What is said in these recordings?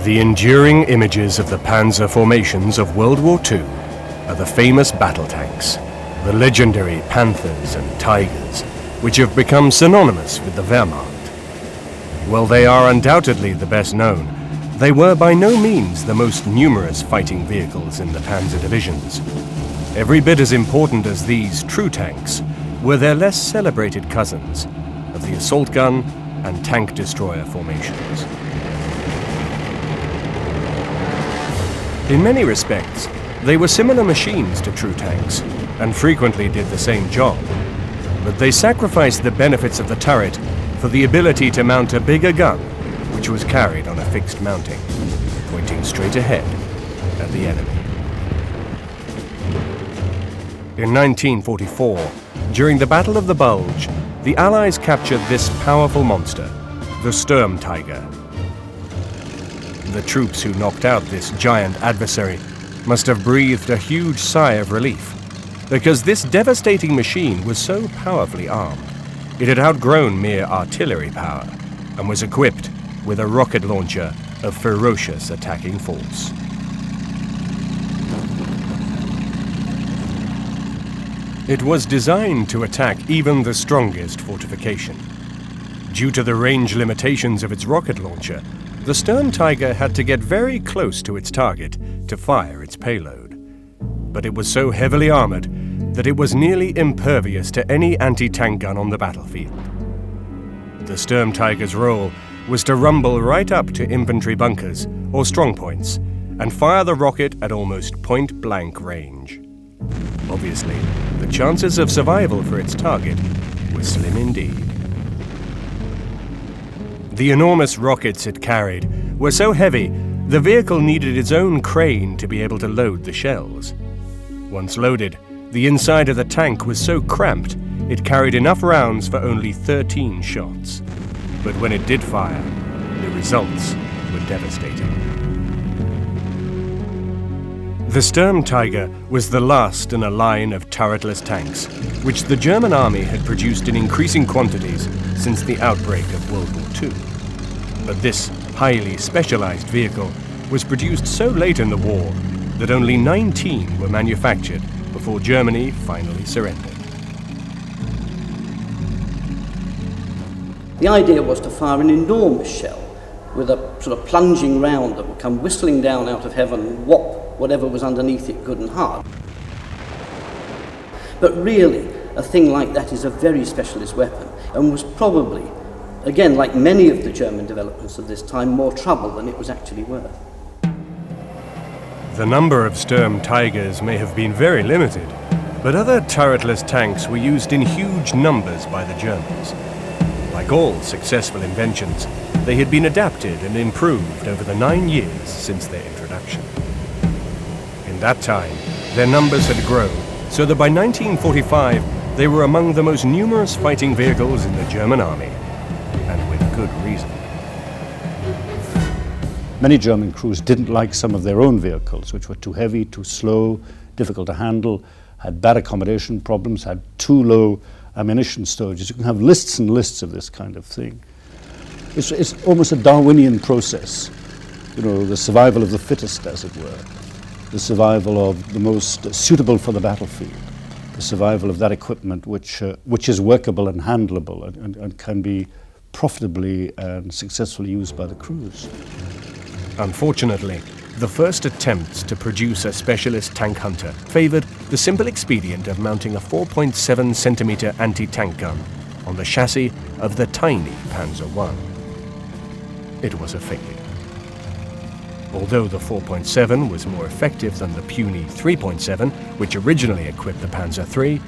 The enduring images of the Panzer formations of World War II are the famous battle tanks, the legendary Panthers and Tigers, which have become synonymous with the Wehrmacht. While they are undoubtedly the best known, they were by no means the most numerous fighting vehicles in the Panzer divisions. Every bit as important as these true tanks were their less celebrated cousins of the assault gun and tank destroyer formations. In many respects, they were similar machines to true tanks and frequently did the same job, but they sacrificed the benefits of the turret for the ability to mount a bigger gun, which was carried on a fixed mounting, pointing straight ahead at the enemy. In 1944, during the Battle of the Bulge, the Allies captured this powerful monster, the Sturmgeschütze. The troops who knocked out this giant adversary must have breathed a huge sigh of relief, because this devastating machine was so powerfully armed. It had outgrown mere artillery power and was equipped with a rocket launcher of ferocious attacking force. It was designed to attack even the strongest fortification. Due to the range limitations of its rocket launcher, the Sturmgeschütze had to get very close to its target to fire its payload. But it was so heavily armored that it was nearly impervious to any anti-tank gun on the battlefield. The Sturmgeschütze's role was to rumble right up to infantry bunkers or strongpoints and fire the rocket at almost point-blank range. Obviously, the chances of survival for its target were slim indeed. The enormous rockets it carried were so heavy, the vehicle needed its own crane to be able to load the shells. Once loaded, the inside of the tank was so cramped, it carried enough rounds for only 13 shots. But when it did fire, the results were devastating. The Sturmgeschütze was the last in a line of turretless tanks, which the German army had produced in increasing quantities since the outbreak of World War II. But this highly specialized vehicle was produced so late in the war that only 19 were manufactured before Germany finally surrendered. The idea was to fire an enormous shell with a sort of plunging round that would come whistling down out of heaven and whop whatever was underneath it good and hard. But really, a thing like that is a very specialist weapon and was probably, again, like many of the German developments of this time, more trouble than it was actually worth. The number of Sturmgeschütze may have been very limited, but other turretless tanks were used in huge numbers by the Germans. Like all successful inventions, they had been adapted and improved over the 9 years since their introduction. In that time, their numbers had grown, so that by 1945 they were among the most numerous fighting vehicles in the German army, and with good reason. Many German crews didn't like some of their own vehicles, which were too heavy, too slow, difficult to handle, had bad accommodation problems, had too low ammunition storages. You can have lists and lists of this kind of thing. It's almost a Darwinian process, you know, the survival of the fittest, as it were, the survival of the most suitable for the battlefield, the survival of that equipment which is workable and handleable and can be profitably and successfully used by the crews. Unfortunately, the first attempts to produce a specialist tank hunter favored the simple expedient of mounting a 4.7 centimeter anti-tank gun on the chassis of the tiny Panzer I. It was a failure. Although the 4.7 was more effective than the puny 3.7, which originally equipped the Panzer III,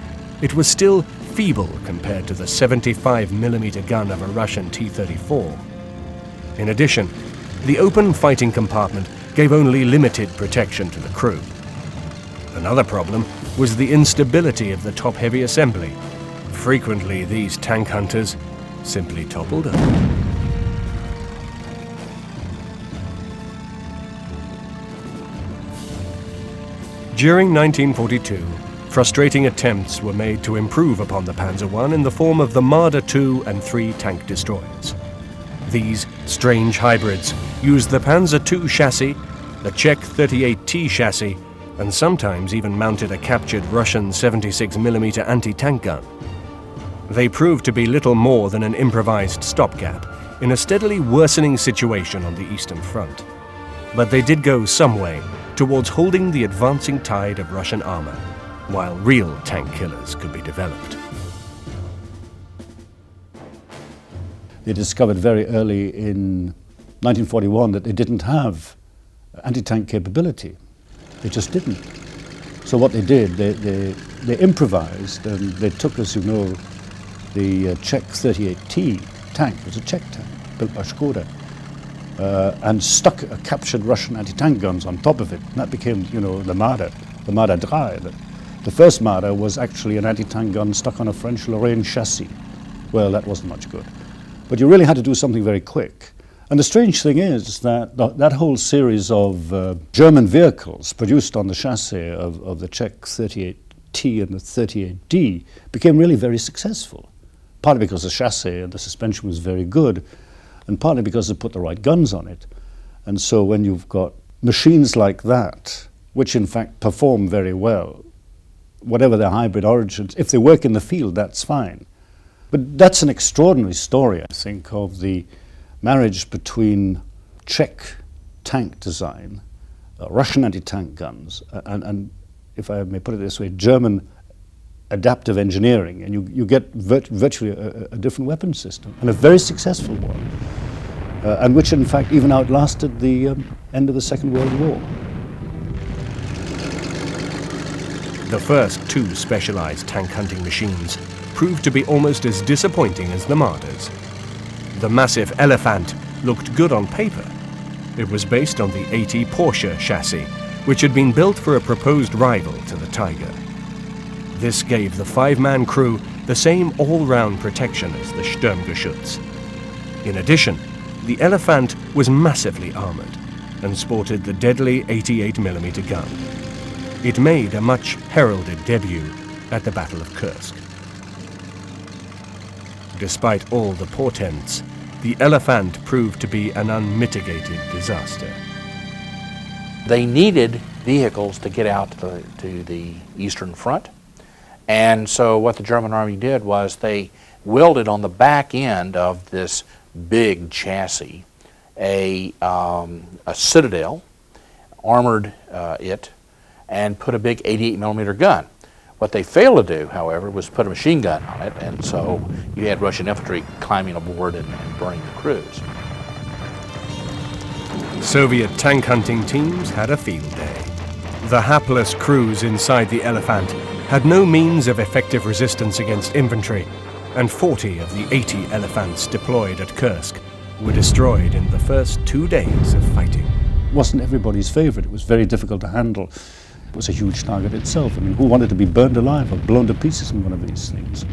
it was still feeble compared to the 75mm gun of a Russian T-34. In addition, the open fighting compartment gave only limited protection to the crew. Another problem was the instability of the top-heavy assembly. Frequently, these tank hunters simply toppled over. During 1942, frustrating attempts were made to improve upon the Panzer I in the form of the Marder II and III tank destroyers. These strange hybrids used the Panzer II chassis, the Czech 38T chassis, and sometimes even mounted a captured Russian 76mm anti-tank gun. They proved to be little more than an improvised stopgap in a steadily worsening situation on the Eastern Front. But they did go some way towards holding the advancing tide of Russian armor, while real tank killers could be developed. They discovered very early in 1941 that they didn't have anti-tank capability. They just didn't. So what they did, they improvised, and they took, as you know, the Czech 38T tank. It was a Czech tank built by Škoda, and stuck a captured Russian anti-tank guns on top of it. And that became, you know, the Marder 3. The first Marder was actually an anti-tank gun stuck on a French Lorraine chassis. Well, that wasn't much good. But you really had to do something very quick. And the strange thing is that that whole series of German vehicles produced on the chassis of the Czech 38T and the 38D became really very successful. Partly because the chassis and the suspension was very good, and partly because they put the right guns on it. And so when you've got machines like that, which in fact perform very well, whatever their hybrid origins, if they work in the field, that's fine. But that's an extraordinary story, I think, of the marriage between Czech tank design, Russian anti-tank guns, and if I may put it this way, German adaptive engineering, and you get virtually a different weapon system, and a very successful one, and which in fact even outlasted the end of the Second World War. The first two specialized tank hunting machines proved to be almost as disappointing as the Marders. The massive Elefant looked good on paper. It was based on the 80 Porsche chassis, which had been built for a proposed rival to the Tiger. This gave the five-man crew the same all-round protection as the Sturmgeschütze. In addition, the Elefant was massively armored and sported the deadly 88mm gun. It made a much heralded debut at the Battle of Kursk. Despite all the portents, the Elefant proved to be an unmitigated disaster. They needed vehicles to get out to the Eastern Front, and so what the German Army did was they welded on the back end of this big chassis a citadel, armored it, and put a big 88mm gun. What they failed to do, however, was put a machine gun on it, and so you had Russian infantry climbing aboard and burning the crews. Soviet tank hunting teams had a field day. The hapless crews inside the Elefant had no means of effective resistance against infantry, and 40 of the 80 Elefants deployed at Kursk were destroyed in the first 2 days of fighting. It wasn't everybody's favorite. It was very difficult to handle. It was a huge target itself. I mean, who wanted to be burned alive or blown to pieces in one of these things?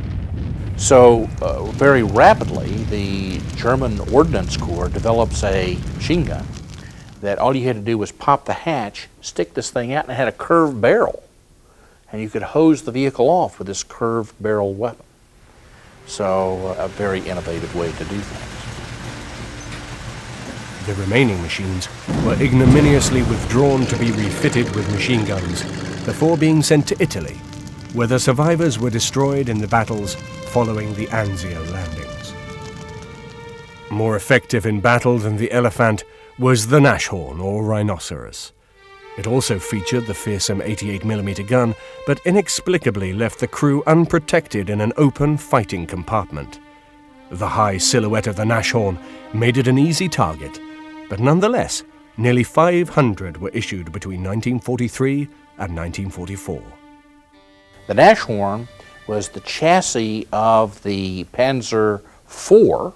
So very rapidly, the German Ordnance Corps develops a machine gun that all you had to do was pop the hatch, stick this thing out, and it had a curved barrel. And you could hose the vehicle off with this curved barrel weapon. So a very innovative way to do things. The remaining machines were ignominiously withdrawn to be refitted with machine guns before being sent to Italy, where the survivors were destroyed in the battles following the Anzio landings. More effective in battle than the Elefant was the Nashorn or rhinoceros. It also featured the fearsome 88mm gun, but inexplicably left the crew unprotected in an open fighting compartment. The high silhouette of the Nashorn made it an easy target, but nonetheless, nearly 500 were issued between 1943 and 1944. The Nashorn was the chassis of the Panzer IV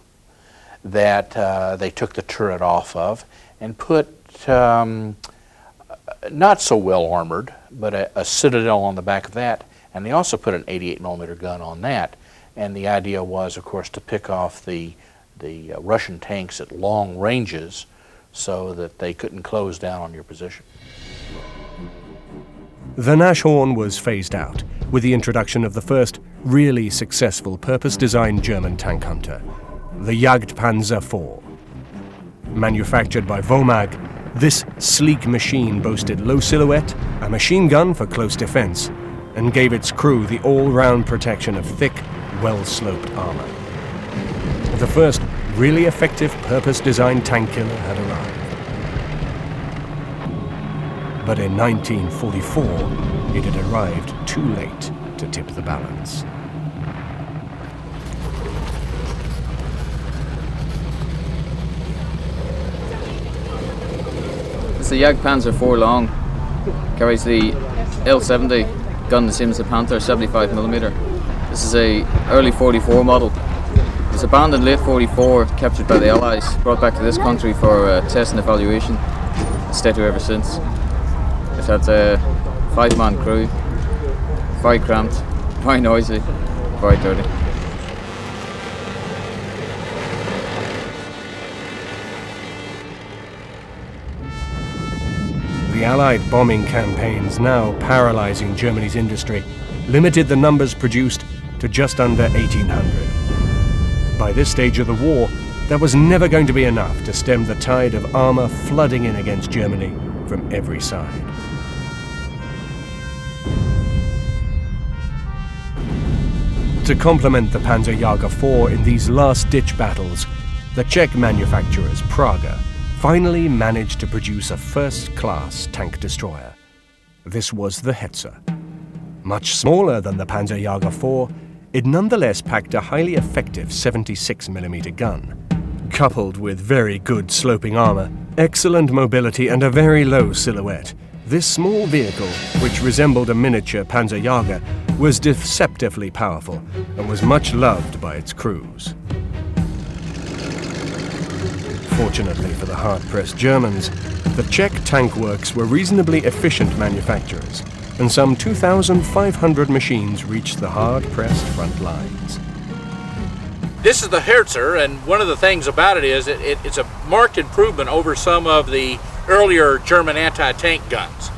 that they took the turret off of and put not so well armored, but a citadel on the back of that, and they also put an 88mm gun on that. And the idea was, of course, to pick off the Russian tanks at long ranges so that they couldn't close down on your position. The Nashorn was phased out with the introduction of the first really successful purpose-designed German tank hunter, the Jagdpanzer IV, Manufactured by Vomag, this sleek machine boasted low silhouette, a machine gun for close defense, and gave its crew the all-round protection of thick, well-sloped armor. The first really effective purpose-designed tank killer had arrived. But in 1944, it had arrived too late to tip the balance. It's the Jagdpanther 4 long, carries the L70 gun the same as the Panther 75mm. This is a early 44 model. It was abandoned late 44, captured by the Allies, brought back to this country for test and evaluation. It's stayed here ever since. It had a 5-man crew, very cramped, very noisy, very dirty. The Allied bombing campaigns, now paralyzing Germany's industry, limited the numbers produced to just under 1,800. By this stage of the war, there was never going to be enough to stem the tide of armor flooding in against Germany from every side. To complement the Panzer Jager IV in these last-ditch battles, the Czech manufacturers Praga finally managed to produce a first-class tank destroyer. This was the Hetzer. Much smaller than the Panzer Jager IV, it nonetheless packed a highly effective 76mm gun. Coupled with very good sloping armor, excellent mobility and a very low silhouette, this small vehicle, which resembled a miniature Panzer Jager, was deceptively powerful and was much loved by its crews. Fortunately for the hard-pressed Germans, the Czech tank works were reasonably efficient manufacturers, and some 2,500 machines reached the hard-pressed front lines. This is the Hetzer, and one of the things about it is it's a marked improvement over some of the earlier German anti-tank guns.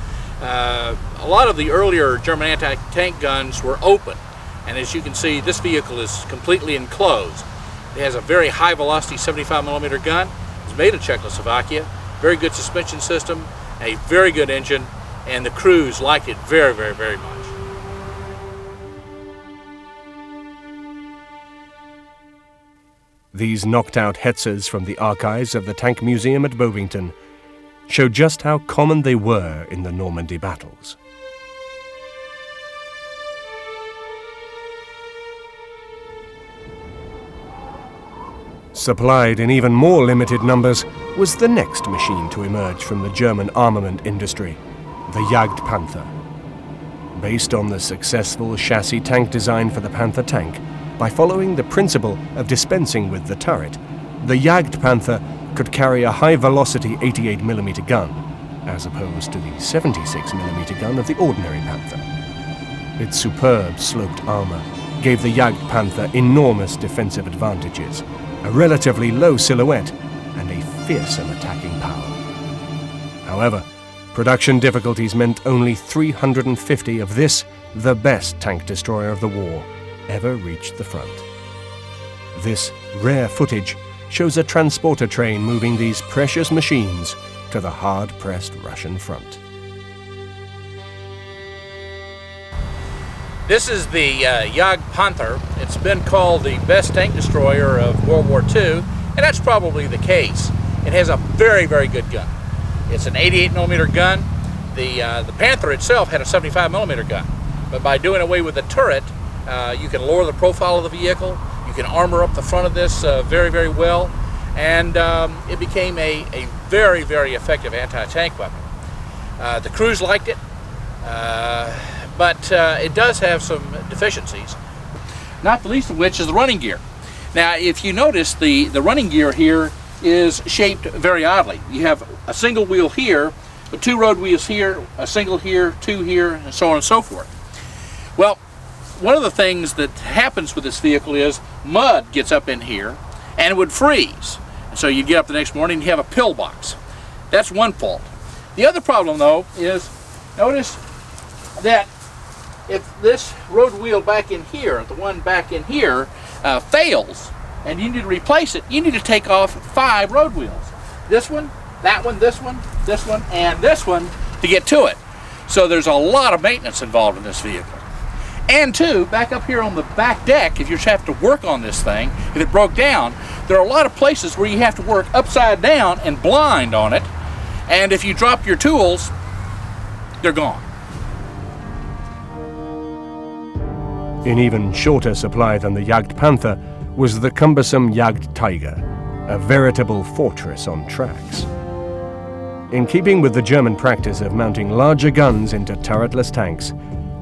A lot of the earlier German anti-tank guns were open, and as you can see, this vehicle is completely enclosed. It has a very high-velocity 75mm gun. It's made in Czechoslovakia. Very good suspension system, a very good engine, and the crews liked it very, very, very much. These knocked-out Hetzers from the archives of the Tank Museum at Bovington show just how common they were in the Normandy battles. Supplied in even more limited numbers was the next machine to emerge from the German armament industry, the Jagdpanther. Based on the successful chassis tank design for the Panther tank, by following the principle of dispensing with the turret, the Jagdpanther could carry a high-velocity 88mm gun, as opposed to the 76mm gun of the ordinary Panther. Its superb sloped armor gave the Jagdpanther enormous defensive advantages, a relatively low silhouette, and a fearsome attacking power. However, production difficulties meant only 350 of this, the best tank destroyer of the war, ever reached the front. This rare footage shows a transporter train moving these precious machines to the hard-pressed Russian front. This is the Jagdpanther. It's been called the best tank destroyer of World War II, and that's probably the case. It has a very, very good gun. It's an 88mm gun. The Panther itself had a 75mm gun, but by doing away with the turret, you can lower the profile of the vehicle. You can armor up the front of this very, very well, and it became a very, very effective anti-tank weapon. The crews liked it. But it does have some deficiencies, not the least of which is the running gear. Now, if you notice, the running gear here is shaped very oddly. You have a single wheel here, but 2 road wheels here, a single here, 2 here, and so on and so forth. Well, one of the things that happens with this vehicle is mud gets up in here, and it would freeze. And so you get up the next morning and you have a pillbox. That's one fault. The other problem, though, is notice that if this road wheel back in here, the one back in here, fails, and you need to replace it, you need to take off 5 road wheels. this one, that one, this one, and this one to get to it. So there's a lot of maintenance involved in this vehicle. And two, back up here on the back deck, if you have to work on this thing, if it broke down, there are a lot of places where you have to work upside down and blind on it. And if you drop your tools, they're gone. In even shorter supply than the Jagdpanther was the cumbersome Jagdtiger, a veritable fortress on tracks. In keeping with the German practice of mounting larger guns into turretless tanks,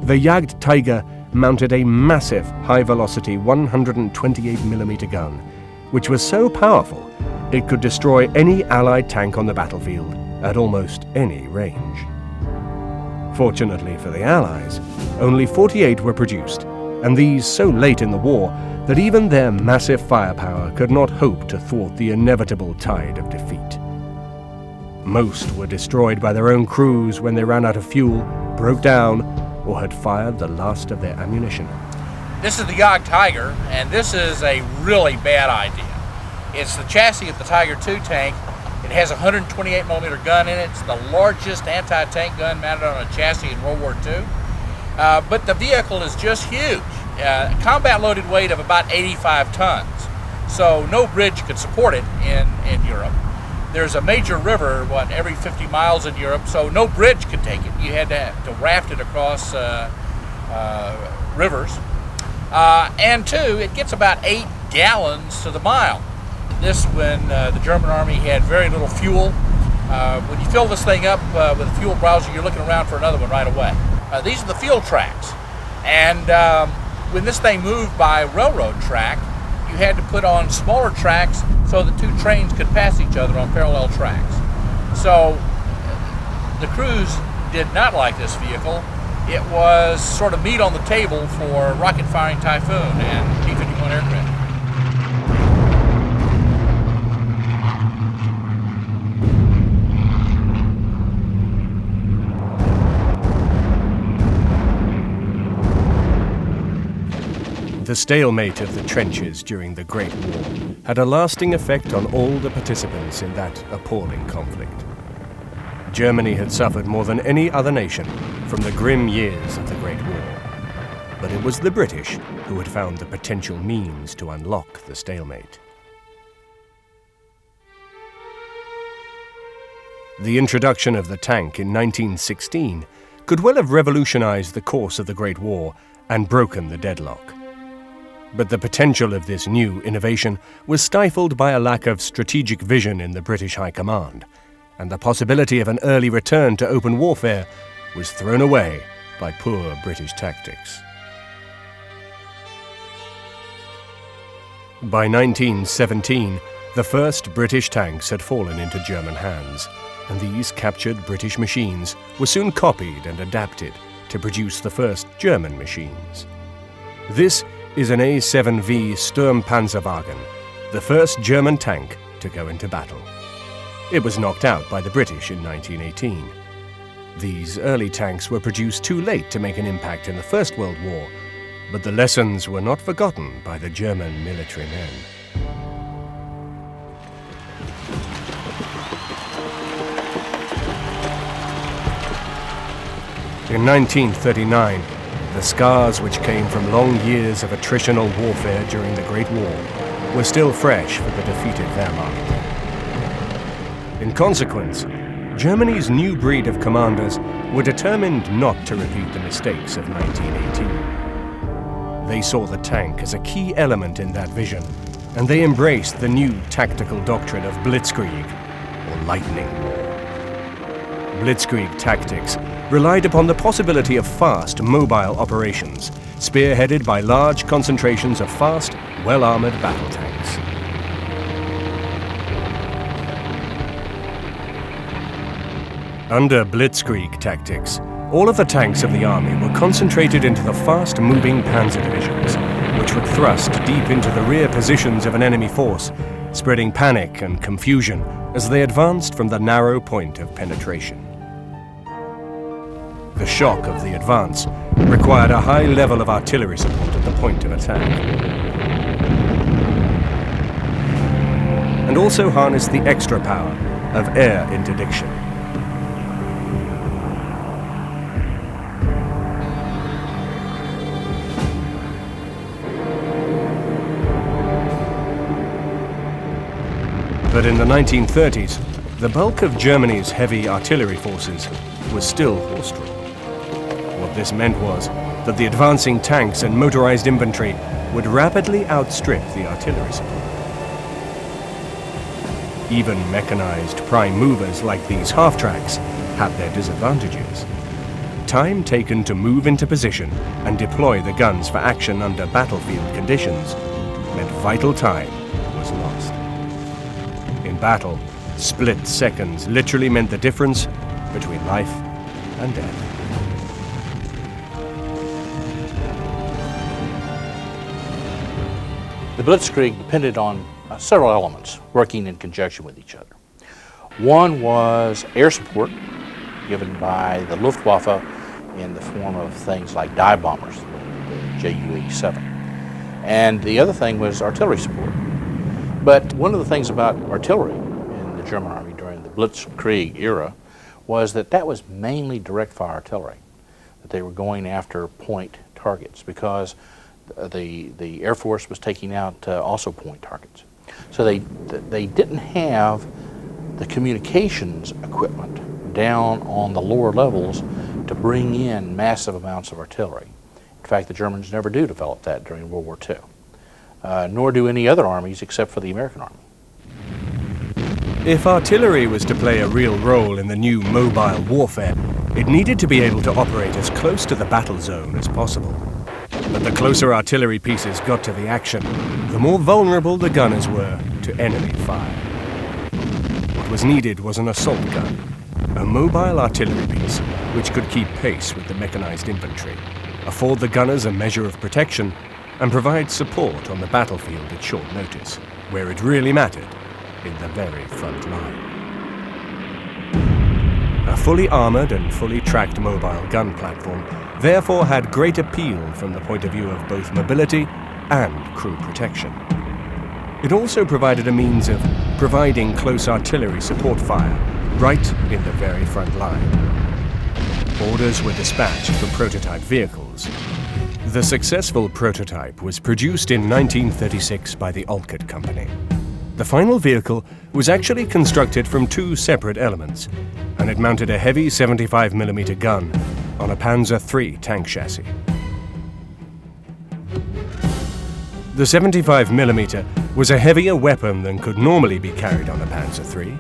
the Jagdtiger mounted a massive high-velocity 128mm gun, which was so powerful it could destroy any Allied tank on the battlefield at almost any range. Fortunately for the Allies, only 48 were produced, and these so late in the war that even their massive firepower could not hope to thwart the inevitable tide of defeat. Most were destroyed by their own crews when they ran out of fuel, broke down, or had fired the last of their ammunition. This is the Jagdtiger, and this is a really bad idea. It's the chassis of the Tiger II tank. It has a 128mm gun in it. It's the largest anti-tank gun mounted on a chassis in World War II. But the vehicle is just huge. Combat loaded weight of about 85 tons. So no bridge could support it in Europe. There's a major river, every 50 miles in Europe, so no bridge could take it. You had to raft it across rivers. And two, it gets about 8 gallons to the mile. This when the German army had very little fuel. When you fill this thing up with a fuel browser, you're looking around for another one right away. These are the field tracks. And when this thing moved by railroad track, you had to put on smaller tracks so the two trains could pass each other on parallel tracks. So the crews did not like this vehicle. It was sort of meat on the table for rocket-firing Typhoon and P-51 aircraft. The stalemate of the trenches during the Great War had a lasting effect on all the participants in that appalling conflict. Germany had suffered more than any other nation from the grim years of the Great War, but it was the British who had found the potential means to unlock the stalemate. The introduction of the tank in 1916 could well have revolutionized the course of the Great War and broken the deadlock. But the potential of this new innovation was stifled by a lack of strategic vision in the British High Command, and the possibility of an early return to open warfare was thrown away by poor British tactics. By 1917, the first British tanks had fallen into German hands, and these captured British machines were soon copied and adapted to produce the first German machines. This is an A7V Sturmpanzerwagen, the first German tank to go into battle. It was knocked out by the British in 1918. These early tanks were produced too late to make an impact in the First World War, but the lessons were not forgotten by the German military men. In 1939, the scars which came from long years of attritional warfare during the Great War were still fresh for the defeated Wehrmacht. In consequence, Germany's new breed of commanders were determined not to repeat the mistakes of 1918. They saw the tank as a key element in that vision, and they embraced the new tactical doctrine of Blitzkrieg, or lightning war. Blitzkrieg tactics relied upon the possibility of fast, mobile operations, spearheaded by large concentrations of fast, well-armored battle tanks. Under Blitzkrieg tactics, all of the tanks of the army were concentrated into the fast-moving Panzer divisions, which would thrust deep into the rear positions of an enemy force, spreading panic and confusion as they advanced from the narrow point of penetration. The shock of the advance required a high level of artillery support at the point of attack, and also harnessed the extra power of air interdiction. But in the 1930s, the bulk of Germany's heavy artillery forces was still horse-drawn. What this meant was that the advancing tanks and motorized infantry would rapidly outstrip the artillery support. Even mechanized prime movers like these half-tracks had their disadvantages. Time taken to move into position and deploy the guns for action under battlefield conditions meant vital time was lost. In battle, split seconds literally meant the difference between life and death. The Blitzkrieg depended on several elements working in conjunction with each other. One was air support given by the Luftwaffe in the form of things like dive bombers, the Ju-87. And the other thing was artillery support. But one of the things about artillery in the German Army during the Blitzkrieg era was that that was mainly direct fire artillery, that they were going after point targets because the Air Force was taking out also point targets. So they didn't have the communications equipment down on the lower levels to bring in massive amounts of artillery. In fact, the Germans never do develop that during World War II, nor do any other armies except for the American Army. If artillery was to play a real role in the new mobile warfare, it needed to be able to operate as close to the battle zone as possible. But the closer artillery pieces got to the action, the more vulnerable the gunners were to enemy fire. What was needed was an assault gun, a mobile artillery piece which could keep pace with the mechanized infantry, afford the gunners a measure of protection, and provide support on the battlefield at short notice, where it really mattered, in the very front line. A fully armored and fully tracked mobile gun platform therefore had great appeal from the point of view of both mobility and crew protection. It also provided a means of providing close artillery support fire right in the very front line. Orders were dispatched for prototype vehicles. The successful prototype was produced in 1936 by the Olcott Company. The final vehicle was actually constructed from two separate elements, and it mounted a heavy 75mm gun on a Panzer III tank chassis. The 75mm was a heavier weapon than could normally be carried on a Panzer III,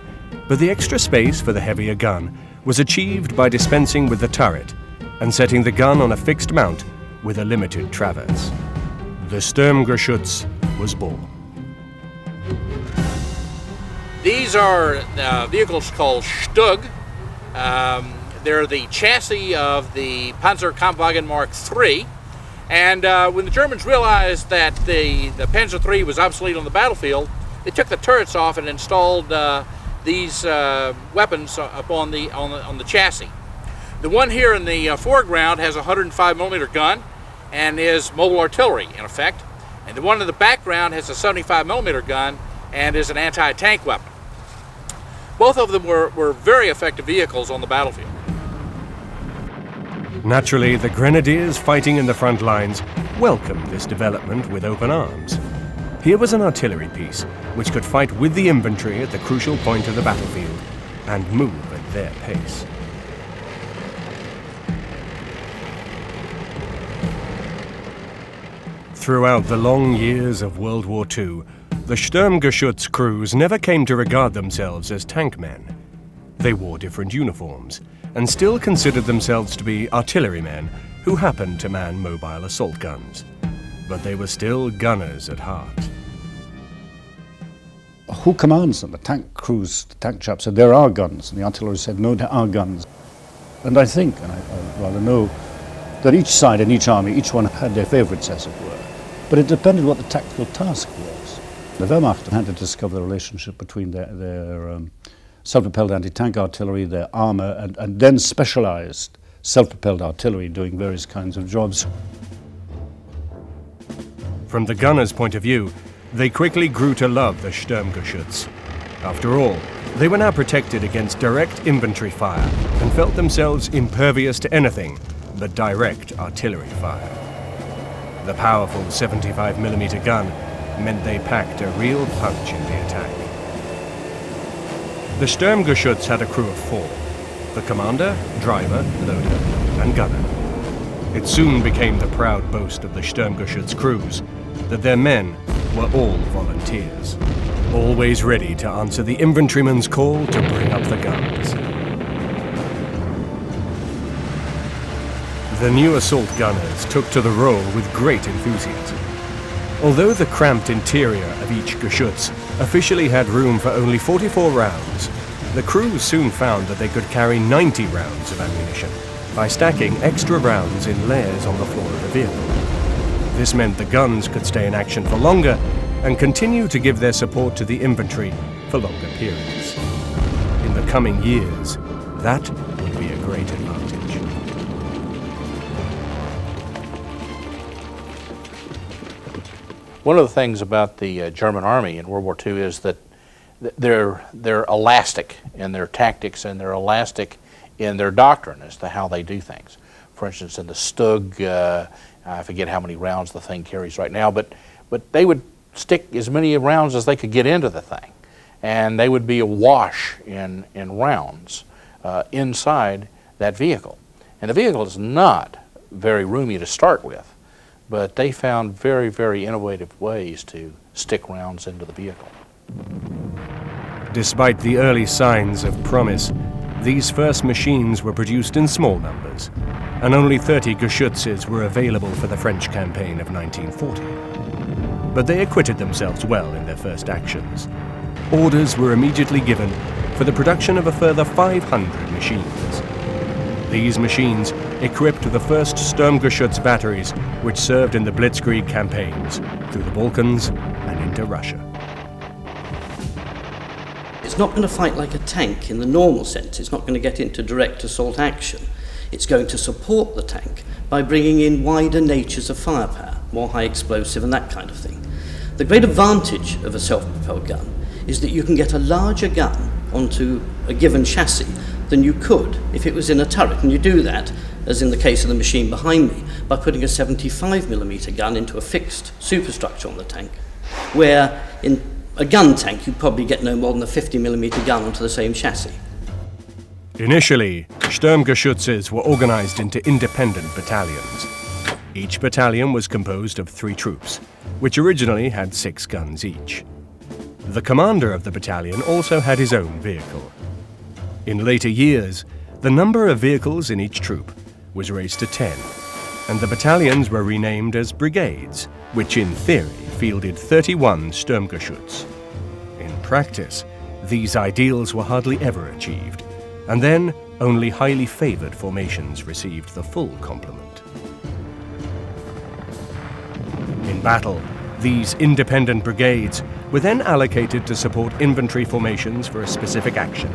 but the extra space for the heavier gun was achieved by dispensing with the turret and setting the gun on a fixed mount with a limited traverse. The Sturmgeschütze was born. These are vehicles called StuG. They're the chassis of the Panzer Kampfwagen Mark III. And when the Germans realized that the Panzer III was obsolete on the battlefield, they took the turrets off and installed these weapons up on the chassis. The one here in the foreground has a 105mm gun and is mobile artillery in effect. And the one in the background has a 75mm gun and is an anti-tank weapon. Both of them were very effective vehicles on the battlefield. Naturally, the grenadiers fighting in the front lines welcomed this development with open arms. Here was an artillery piece which could fight with the infantry at the crucial point of the battlefield and move at their pace. Throughout the long years of World War II, the Sturmgeschütze crews never came to regard themselves as tank men. They wore different uniforms and still considered themselves to be artillerymen who happened to man mobile assault guns. But they were still gunners at heart. Who commands them? The tank crews, the tank chaps said, there are guns. And the artillery said, no, there are guns. And I think, and I rather know, that each side in each army, each one had their favourites, as it were. But it depended what the tactical task was. The Wehrmacht had to discover the relationship between their self-propelled anti-tank artillery, their armour, and then specialised self-propelled artillery doing various kinds of jobs. From the gunners' point of view, they quickly grew to love the Sturmgeschütze. After all, They were now protected against direct infantry fire and felt themselves impervious to anything but direct artillery fire. The powerful 75mm gun meant they packed a real punch in the attack. The Sturmgeschütze had a crew of 4: the commander, driver, loader, and gunner. It soon became the proud boast of the Sturmgeschütze crews that their men were all volunteers, always ready to answer the infantryman's call to bring up the guns. The new assault gunners took to the role with great enthusiasm. Although the cramped interior of each Geschütz officially had room for only 44 rounds, the crews soon found that they could carry 90 rounds of ammunition by stacking extra rounds in layers on the floor of the vehicle. This meant the guns could stay in action for longer and continue to give their support to the infantry for longer periods. In the coming years, that would be a great advantage. One of the things about the German Army in World War II is that they're elastic in their tactics, and they're elastic in their doctrine as to how they do things. For instance, in the StuG, I forget how many rounds the thing carries right now, but they would stick as many rounds as they could get into the thing, and they would be awash in rounds inside that vehicle. And the vehicle is not very roomy to start with, but they found very, very innovative ways to stick rounds into the vehicle. Despite the early signs of promise, these first machines were produced in small numbers, and only 30 Geschützes were available for the French campaign of 1940. But they acquitted themselves well in their first actions. Orders were immediately given for the production of a further 500 machines. These machines equipped the first Sturmgeschütze batteries which served in the Blitzkrieg campaigns through the Balkans and into Russia. It's not going to fight like a tank in the normal sense. It's not going to get into direct assault action. It's going to support the tank by bringing in wider natures of firepower, more high explosive and that kind of thing. The great advantage of a self-propelled gun is that you can get a larger gun onto a given chassis than you could if it was in a turret. And you do that, as in the case of the machine behind me, by putting a 75mm gun into a fixed superstructure on the tank, where in a gun tank you'd probably get no more than a 50mm gun onto the same chassis. Initially, Sturmgeschützes were organized into independent battalions. Each battalion was composed of 3 troops, which originally had 6 guns each. The commander of the battalion also had his own vehicle. In later years, the number of vehicles in each troop was raised to 10, and the battalions were renamed as brigades, which in theory fielded 31 Sturmgeschütze. In practice, these ideals were hardly ever achieved, and then only highly favored formations received the full complement. In battle, these independent brigades were then allocated to support infantry formations for a specific action,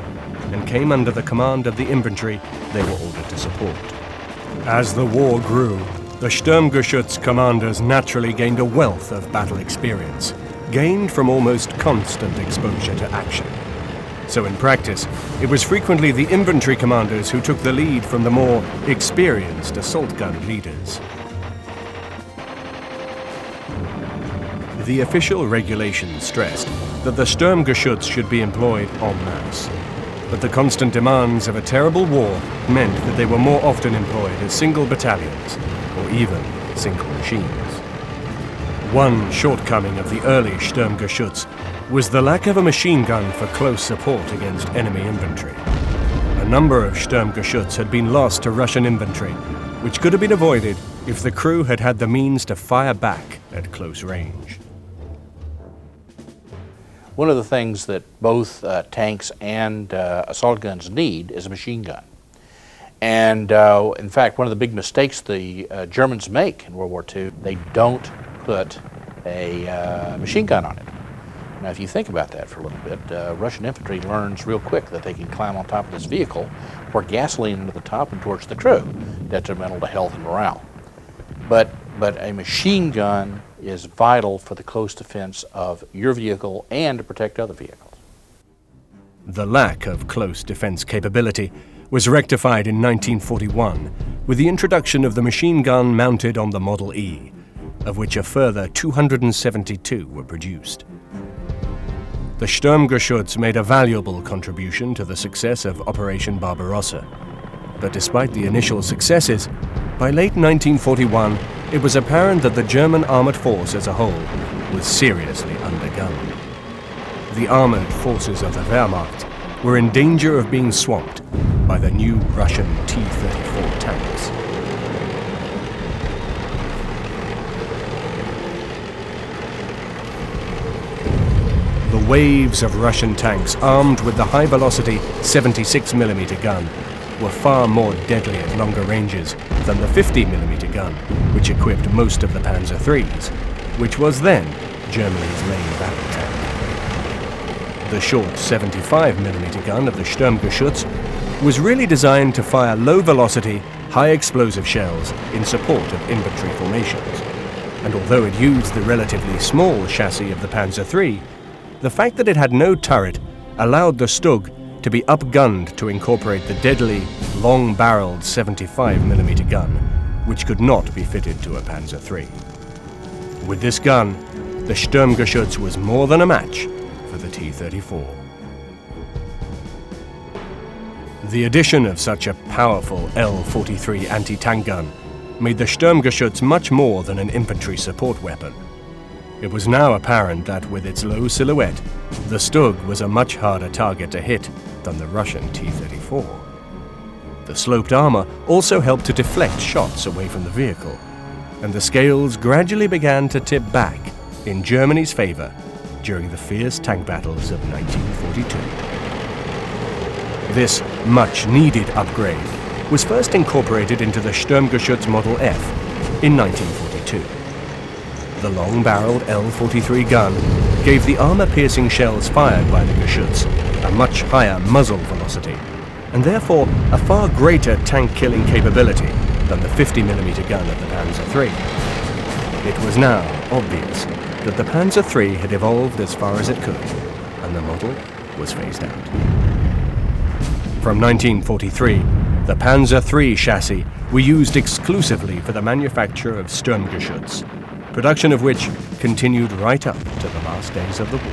and came under the command of the infantry they were ordered to support. As the war grew, the Sturmgeschütze commanders naturally gained a wealth of battle experience, gained from almost constant exposure to action. So in practice, it was frequently the infantry commanders who took the lead from the more experienced assault gun leaders. The official regulations stressed that the Sturmgeschütze should be employed en masse, but the constant demands of a terrible war meant that they were more often employed as single battalions, or even single machines. One shortcoming of the early Sturmgeschütze was the lack of a machine gun for close support against enemy infantry. A number of Sturmgeschütze had been lost to Russian infantry, which could have been avoided if the crew had had the means to fire back at close range. One of the things that both tanks and assault guns need is a machine gun. And in fact, one of the big mistakes the Germans make in World War II, they don't put a machine gun on it. Now, if you think about that for a little bit, Russian infantry learns real quick that they can climb on top of this vehicle, pour gasoline into the top and torch the crew, detrimental to health and morale. But a machine gun is vital for the close defense of your vehicle and to protect other vehicles. The lack of close defense capability was rectified in 1941 with the introduction of the machine gun mounted on the Model E, of which a further 272 were produced. The Sturmgeschütze made a valuable contribution to the success of Operation Barbarossa. But despite the initial successes, by late 1941, it was apparent that the German armored force as a whole was seriously undergunned. The armored forces of the Wehrmacht were in danger of being swamped by the new Russian T-34 tanks. The waves of Russian tanks armed with the high-velocity 76mm gun were far more deadly at longer ranges than the 50mm gun, which equipped most of the Panzer IIIs, which was then Germany's main battle tank. The short 75mm gun of the Sturmgeschütze was really designed to fire low-velocity, high-explosive shells in support of infantry formations. And although it used the relatively small chassis of the Panzer III, the fact that it had no turret allowed the StuG to be upgunned to incorporate the deadly, long-barreled 75mm gun, which could not be fitted to a Panzer III. With this gun, the Sturmgeschütze was more than a match for the T-34. The addition of such a powerful L-43 anti-tank gun made the Sturmgeschütze much more than an infantry support weapon. It was now apparent that with its low silhouette, the StuG was a much harder target to hit than the Russian T-34. The sloped armor also helped to deflect shots away from the vehicle, and the scales gradually began to tip back in Germany's favor during the fierce tank battles of 1942. This much-needed upgrade was first incorporated into the Sturmgeschütze Model F in 1942. The long-barreled L-43 gun gave the armor-piercing shells fired by the Geschütze a much higher muzzle velocity, and therefore a far greater tank-killing capability than the 50mm gun of the Panzer III. It was now obvious that the Panzer III had evolved as far as it could, and the model was phased out. From 1943, the Panzer III chassis were used exclusively for the manufacture of Sturmgeschütze, production of which continued right up to the last days of the war.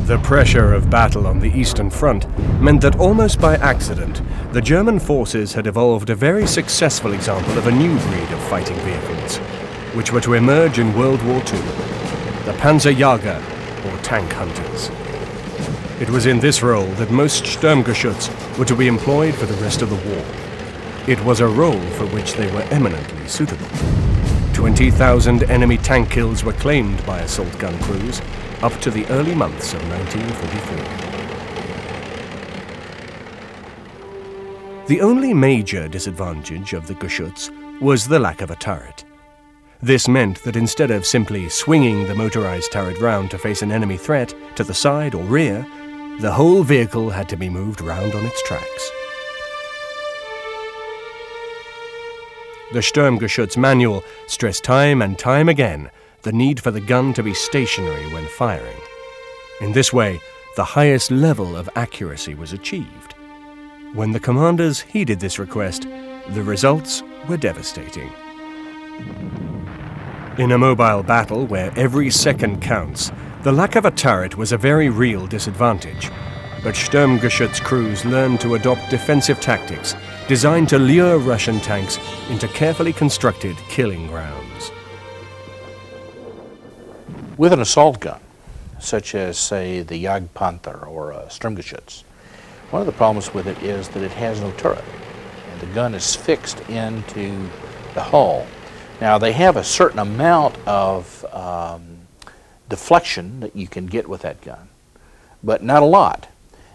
The pressure of battle on the Eastern Front meant that almost by accident, the German forces had evolved a very successful example of a new breed of fighting vehicles, which were to emerge in World War II, the Panzerjäger, or tank hunters. It was in this role that most Sturmgeschütze were to be employed for the rest of the war. It was a role for which they were eminently suitable. 20,000 enemy tank kills were claimed by assault gun crews up to the early months of 1944. The only major disadvantage of the Geschütze was the lack of a turret. This meant that instead of simply swinging the motorized turret round to face an enemy threat to the side or rear, the whole vehicle had to be moved round on its tracks. The Sturmgeschütze manual stressed time and time again the need for the gun to be stationary when firing. In this way, the highest level of accuracy was achieved. When the commanders heeded this request, the results were devastating. In a mobile battle where every second counts, the lack of a turret was a very real disadvantage. But Sturmgeschütze crews learned to adopt defensive tactics designed to lure Russian tanks into carefully constructed killing grounds. With an assault gun, such as, say, the Jagdpanther or a Sturmgeschütze, one of the problems with it is that it has no turret, and the gun is fixed into the hull. Now, they have a certain amount of deflection that you can get with that gun, but not a lot.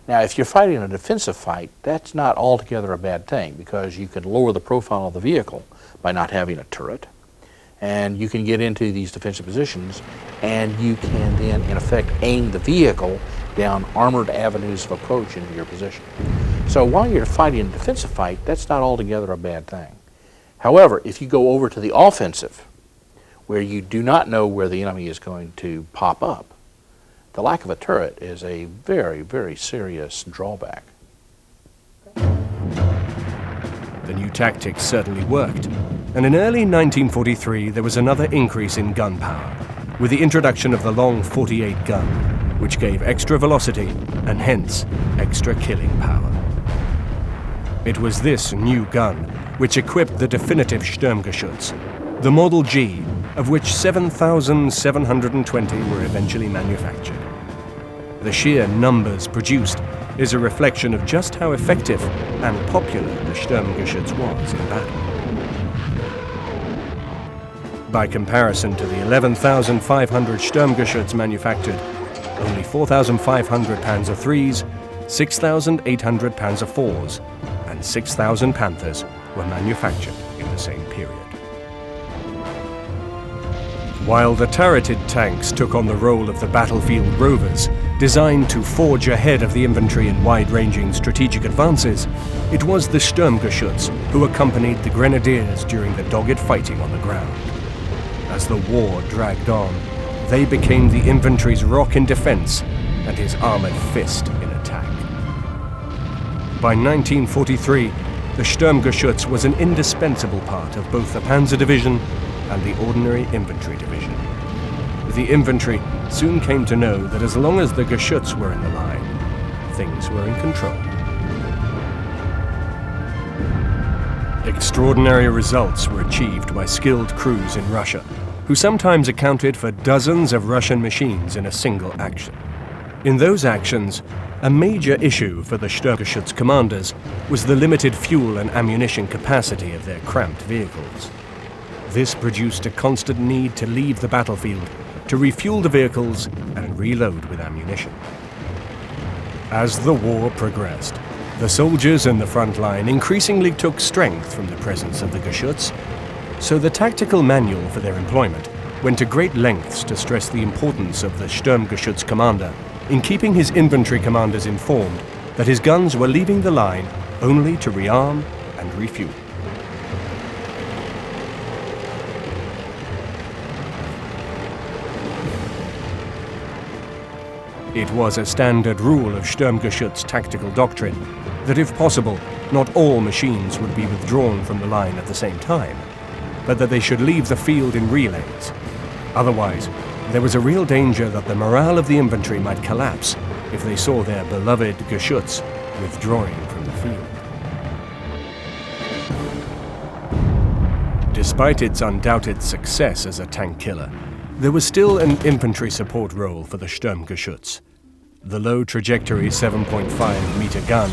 Now, if you're fighting a defensive fight, that's not altogether a bad thing, because you can lower the profile of the vehicle by not having a turret, and you can get into these defensive positions, and you can then, in effect, aim the vehicle down armored avenues of approach into your position. So while you're fighting a defensive fight, that's not altogether a bad thing. However, if you go over to the offensive, where you do not know where the enemy is going to pop up, the lack of a turret is a very, very serious drawback. The new tactics certainly worked, and in early 1943 there was another increase in gun power, with the introduction of the long 48 gun, which gave extra velocity and hence extra killing power. It was this new gun which equipped the definitive Sturmgeschütze, the Model G, of which 7,720 were eventually manufactured. The sheer numbers produced is a reflection of just how effective and popular the Sturmgeschütz was in battle. By comparison to the 11,500 Sturmgeschütze manufactured, only 4,500 Panzer IIIs, 6,800 Panzer IVs, and 6,000 Panthers were manufactured in the same period. While the turreted tanks took on the role of the battlefield rovers, designed to forge ahead of the infantry in wide-ranging strategic advances, it was the Sturmgeschütze who accompanied the grenadiers during the dogged fighting on the ground. As the war dragged on, they became the infantry's rock in defense and his armored fist in attack. By 1943, the Sturmgeschütze was an indispensable part of both the Panzer Division and the ordinary infantry division. The infantry soon came to know that as long as the Geschütze were in the line, things were in control. Extraordinary results were achieved by skilled crews in Russia, who sometimes accounted for dozens of Russian machines in a single action. In those actions, a major issue for the Sturmgeschütze commanders was the limited fuel and ammunition capacity of their cramped vehicles. This produced a constant need to leave the battlefield to refuel the vehicles and reload with ammunition. As the war progressed, the soldiers in the front line increasingly took strength from the presence of the Geschütze, so the tactical manual for their employment went to great lengths to stress the importance of the Sturmgeschütze commander in keeping his infantry commanders informed that his guns were leaving the line only to rearm and refuel. It was a standard rule of Sturmgeschütze tactical doctrine that if possible, not all machines would be withdrawn from the line at the same time, but that they should leave the field in relays. Otherwise, there was a real danger that the morale of the infantry might collapse if they saw their beloved Geschütze withdrawing from the field. Despite its undoubted success as a tank killer, there was still an infantry support role for the Sturmgeschütze. The low-trajectory 7.5-meter gun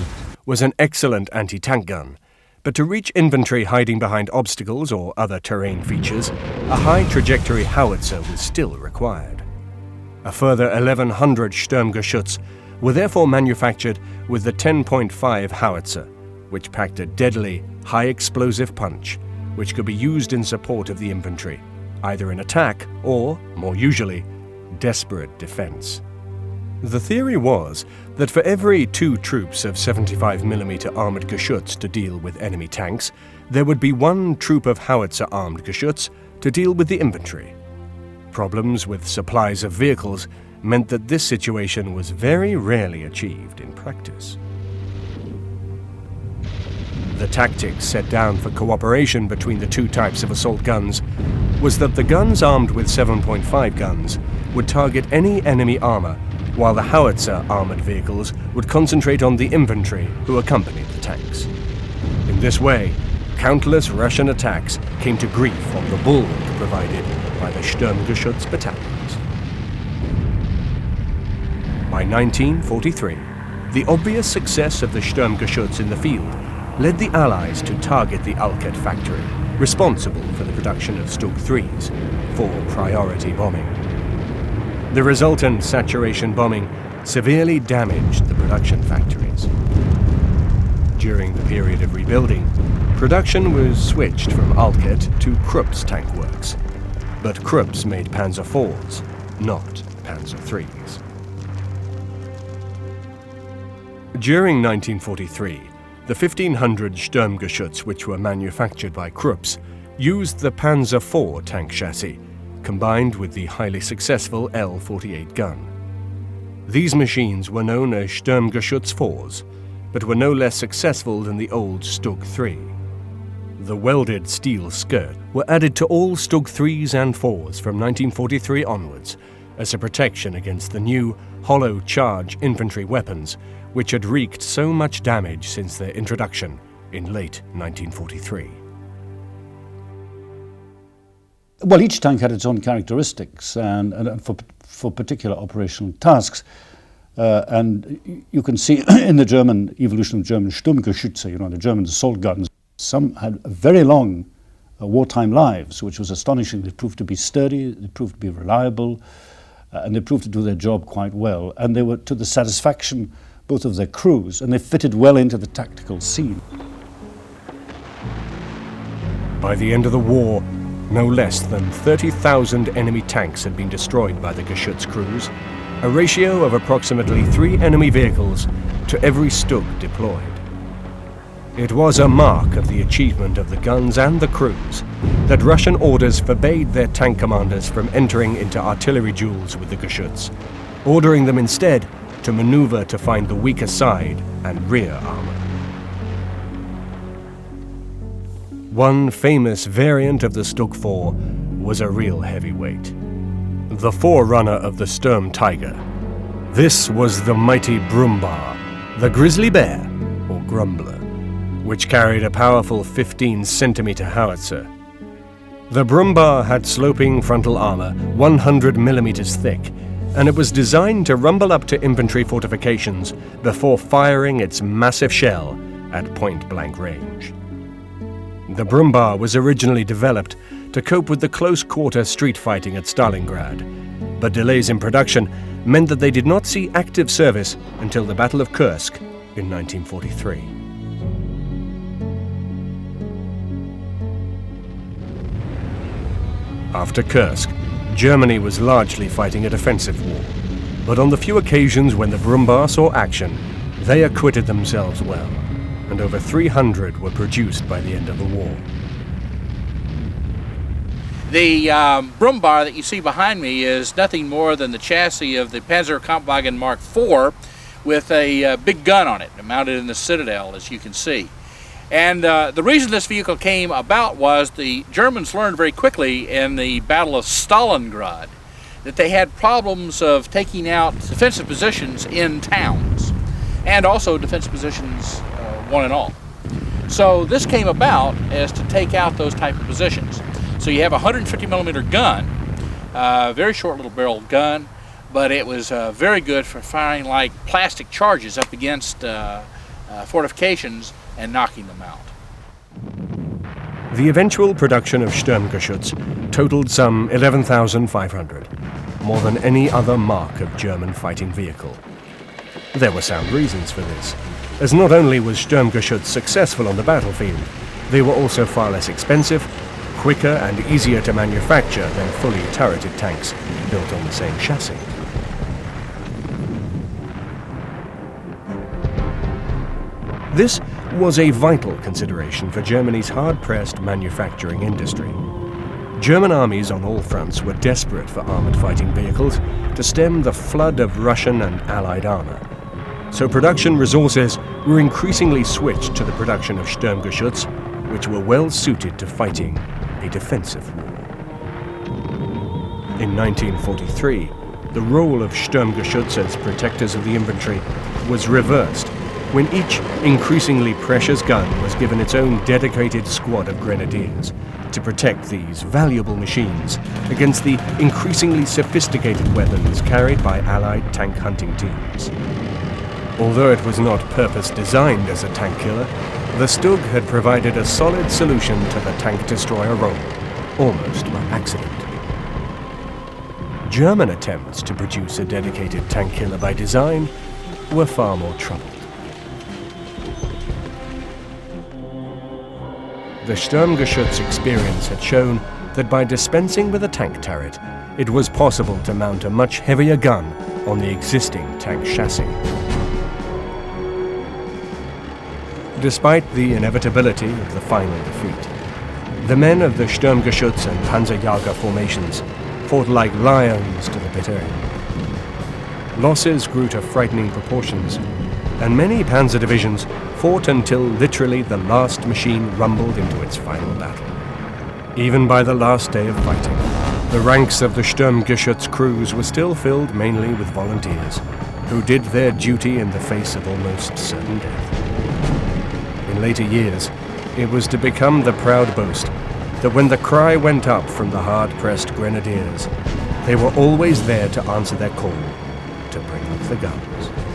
was an excellent anti-tank gun, but to reach infantry hiding behind obstacles or other terrain features, a high-trajectory howitzer was still required. A further 1,100 Sturmgeschütze were therefore manufactured with the 10.5 howitzer, which packed a deadly, high-explosive punch, which could be used in support of the infantry, either in attack or, more usually, desperate defense. The theory was that for every 2 troops of 75mm armored Geschütze to deal with enemy tanks, there would be 1 troop of howitzer-armed Geschütze to deal with the infantry. Problems with supplies of vehicles meant that this situation was very rarely achieved in practice. The tactics set down for cooperation between the 2 types of assault guns was that the guns armed with 7.5 guns would target any enemy armor, while the howitzer-armored vehicles would concentrate on the infantry who accompanied the tanks. In this way, countless Russian attacks came to grief on the bulwark provided by the Sturmgeschütze battalions. By 1943, the obvious success of the Sturmgeschütze in the field led the Allies to target the Alket factory, responsible for the production of StuG IIIs, for priority bombing. The resultant saturation bombing severely damaged the production factories. During the period of rebuilding, production was switched from Alket to Krupp's tank works, but Krupp's made Panzer IVs, not Panzer IIIs. During 1943, the 1,500 Sturmgeschütze which were manufactured by Krupp's used the Panzer IV tank chassis, combined with the highly successful L-48 gun. These machines were known as Sturmgeschütze IVs, but were no less successful than the old StuG III. The welded steel skirt were added to all StuG IIIs and IVs from 1943 onwards as a protection against the new hollow charge infantry weapons which had wreaked so much damage since their introduction in late 1943. Well, each tank had its own characteristics and for particular operational tasks. And you can see in the German evolution of German Sturmgeschütze, the German assault guns, some had very long wartime lives, which was astonishing. They proved to be sturdy, they proved to be reliable, and they proved to do their job quite well. And they were to the satisfaction both of their crews, and they fitted well into the tactical scene. By the end of the war, no less than 30,000 enemy tanks had been destroyed by the Geschütz crews, a ratio of approximately 3 enemy vehicles to every StuG deployed. It was a mark of the achievement of the guns and the crews that Russian orders forbade their tank commanders from entering into artillery duels with the Geschütz, ordering them instead to maneuver to find the weaker side and rear armor. One famous variant of the StuG IV was a real heavyweight, the forerunner of the Sturmtiger. This was the mighty Brummbär, the grizzly bear, or grumbler, which carried a powerful 15-centimeter howitzer. The Brummbär had sloping frontal armor 100 millimeters thick, and it was designed to rumble up to infantry fortifications before firing its massive shell at point-blank range. The Brummbär was originally developed to cope with the close-quarter street fighting at Stalingrad, but delays in production meant that they did not see active service until the Battle of Kursk in 1943. After Kursk, Germany was largely fighting a defensive war, but on the few occasions when the Brummbär saw action, they acquitted themselves well, and over 300 were produced by the end of the war. The Brummbär that you see behind me is nothing more than the chassis of the Panzer Kampfwagen Mark IV with a big gun on it, mounted in the citadel, as you can see. And the reason this vehicle came about was the Germans learned very quickly in the Battle of Stalingrad that they had problems of taking out defensive positions in towns, and also defensive positions one and all. So this came about as to take out those type of positions. So you have a 150 millimeter gun, very short little barrel gun, but it was very good for firing like plastic charges up against fortifications and knocking them out. The eventual production of Sturmgeschütze totaled some 11,500, more than any other mark of German fighting vehicle. There were sound reasons for this, as not only was Sturmgeschütze successful on the battlefield, they were also far less expensive, quicker and easier to manufacture than fully turreted tanks built on the same chassis. This was a vital consideration for Germany's hard-pressed manufacturing industry. German armies on all fronts were desperate for armored fighting vehicles to stem the flood of Russian and Allied armor. So production resources were increasingly switched to the production of Sturmgeschütze, which were well suited to fighting a defensive war. In 1943, the role of Sturmgeschütze as protectors of the infantry was reversed when each increasingly precious gun was given its own dedicated squad of grenadiers to protect these valuable machines against the increasingly sophisticated weapons carried by Allied tank hunting teams. Although it was not purpose-designed as a tank killer, the StuG had provided a solid solution to the tank destroyer role, almost by accident. German attempts to produce a dedicated tank killer by design were far more troubled. The Sturmgeschütze experience had shown that by dispensing with a tank turret, it was possible to mount a much heavier gun on the existing tank chassis. Despite the inevitability of the final defeat, the men of the Sturmgeschütze and Panzerjäger formations fought like lions to the bitter end. losses grew to frightening proportions, and many panzer divisions fought until literally the last machine rumbled into its final battle. Even by the last day of fighting, the ranks of the Sturmgeschütze crews were still filled mainly with volunteers, who did their duty in the face of almost certain death. In later years, it was to become the proud boast that when the cry went up from the hard-pressed grenadiers, they were always there to answer their call, to bring up the guns.